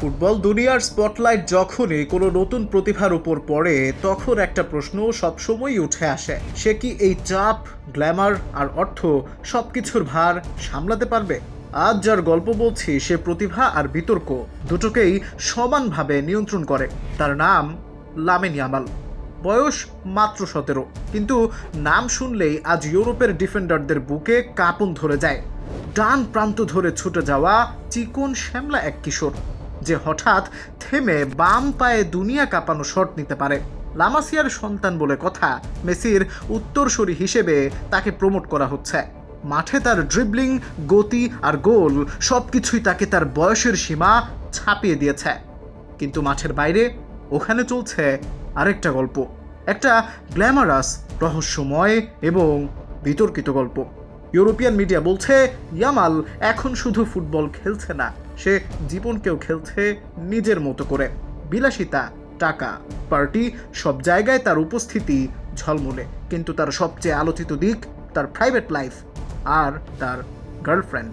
Football দুনিয়ার spotlight যখনই কোনো নতুন প্রতিভার উপর পড়ে তখন একটা প্রশ্ন সবসময়ই উঠে আসে, সে কি এই চাপ, গ্ল্যামার আর অর্থ সবকিছুর ভার সামলাতে পারবে? আজ যার গল্প বলছি সে প্রতিভা আর বিতর্ক দুটোকেই সমানভাবে নিয়ন্ত্রণ করে। তার নাম লামিন ইয়ামাল। বয়স মাত্র 17, কিন্তু নাম শুনলেই আজ ইউরোপের ডিফেন্ডারদের বুকে কাঁপন ধরে যায়। ডান প্রান্ত ধরে ছুটে যাওয়া চিকন শ্যামলা এক কিশোর, যে হঠাৎ থেমে বাম পায়ে দুনিয়া কাঁপানো শট নিতে পারে। লামাসিয়ার সন্তান বলে কথা, মেসির উত্তরসূরি হিসেবে তাকে প্রমোট করা হচ্ছে। মাঠে তার ড্রিবলিং, গতি আর গোল সবকিছুই তাকে তার বয়সের সীমা ছাপিয়ে দিয়েছে। কিন্তু মাঠের বাইরে ওখানে চলছে আরেকটা গল্প, একটা গ্ল্যামারাস, রহস্যময় এবং বিতর্কিত গল্প। ইউরোপিয়ান মিডিয়া বলছে ইয়ামাল এখন শুধু ফুটবল খেলছে না, সে জীবনকেও খেলছে নিজের মতো করে। বিলাসিতা, টাকা, পার্টি সব জায়গায় তার উপস্থিতি ঝলমলে, কিন্তু তার সবচেয়ে আলোচিত দিক তার প্রাইভেট লাইফ আর তার গার্লফ্রেন্ড।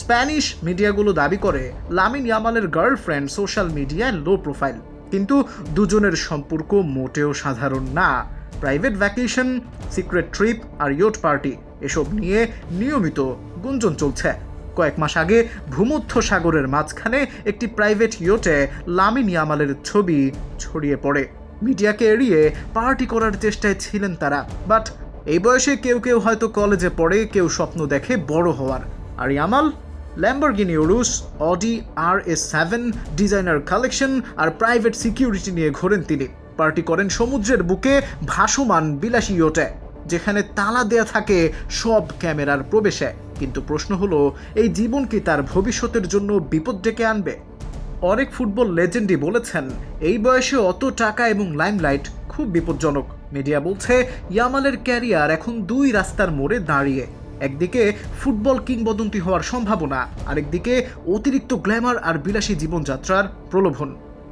স্প্যানিশ মিডিয়াগুলো দাবি করে লামিন ইয়ামালের গার্লফ্রেন্ড সোশ্যাল মিডিয়ায় লো প্রোফাইল, কিন্তু দুজনের সম্পর্ক মোটেও সাধারণ না। প্রাইভেট ভ্যাকেশন, সিক্রেট ট্রিপ আর ইয়ট পার্টি এসব নিয়ে নিয়মিত গুঞ্জন চলছে। কয়েক মাস আগে ভূমধ্য সাগরের মাঝখানে একটি প্রাইভেট ইয়টে লামিন ইয়ামালের ছবি ছড়িয়ে পড়ে। মিডিয়াকে এড়িয়ে পার্টি করার চেষ্টায় ছিলেন তারা। বাট এই বয়সে কেউ কেউ হয়তো কলেজে পড়ে, কেউ স্বপ্ন দেখে বড় হওয়ার। আর Yamal Lamborghini Urus, Audi RS7 designer collection আর প্রাইভেট সিকিউরিটি নিয়ে ঘোরেন তিনি। পার্টি করেন সমুদ্রের বুকে ভাসমান বিলাসী ইয়টে, যেখানে তালা দেয়া থাকে সব ক্যামেরার প্রবেশে। কিন্তু প্রশ্ন হলো, এই জীবন কি তার ভবিষ্যতের জন্য বিপদ ডেকে আনবে? অনেক ফুটবল লেজেন্ডই বলেছেন এই বয়সে অত টাকা এবং লাইমলাইট খুব বিপজ্জনক। মিডিয়া বলছে ইয়ামালের ক্যারিয়ার এখন দুই রাস্তার মোড়ে দাঁড়িয়ে। একদিকে ফুটবল কিংবদন্তি হওয়ার সম্ভাবনা, আরেকদিকে অতিরিক্ত গ্ল্যামার আর বিলাসী জীবনযাত্রার প্রলোভন।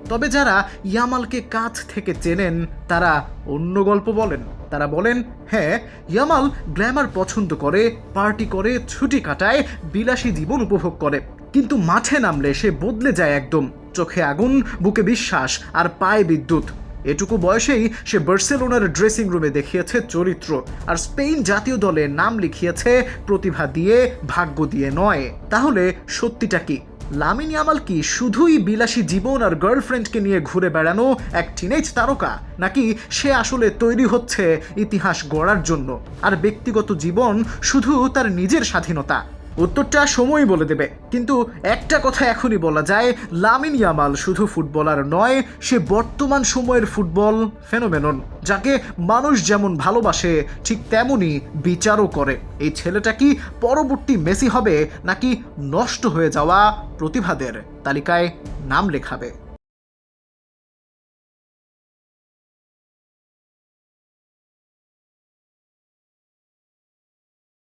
তবে যারা ইয়ামালকে কাছ থেকে চেনেন তারা অন্য গল্প বলেন। তারা বলেন, হ্যাঁ, ইয়ামাল গ্ল্যামার পছন্দ করে, পার্টি করে, ছুটি কাটায়, বিলাসী জীবন উপভোগ করে, কিন্তু মাঠে নামলে সে বদলে যায় একদম। চোখে আগুন, বুকে বিশ্বাস আর পায়ে বিদ্যুৎ। এটুকু বয়সেই সে বার্সেলোনার ড্রেসিং রুমে দেখিয়েছে চরিত্র, আর স্পেন জাতীয় দলে নাম লিখিয়েছে প্রতিভা দিয়ে, ভাগ্য দিয়ে নয়। তাহলে সত্যিটা কি? লামিন ইয়ামাল কি শুধুই বিলাসী জীবন আর গার্লফ্রেন্ডকে নিয়ে ঘুরে বেড়ানো এক টিনেজ তারকা, নাকি সে আসলে তৈরি হচ্ছে ইতিহাস গড়ার জন্য, আর ব্যক্তিগত জীবন শুধু তার নিজের স্বাধীনতা? উত্তরটা সময় বলে দেবে, কিন্তু একটা কথা এখনই বলা যায়, লামিন ইয়ামাল শুধু ফুটবলার নয়, সে বর্তমান সময়ের ফুটবল ফেনোমেনন, যাকে মানুষ যেমন ভালোবাসে ঠিক তেমনই বিচারও করে। এই ছেলেটা কি পরবর্তী মেসি হবে, নাকি নষ্ট হয়ে যাওয়া প্রতিভাদের তালিকায় নাম লেখাবে?